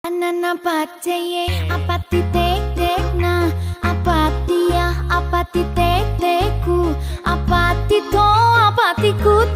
Anana pacaye apati tek tek na apati ya apati tek teku apati to apati kut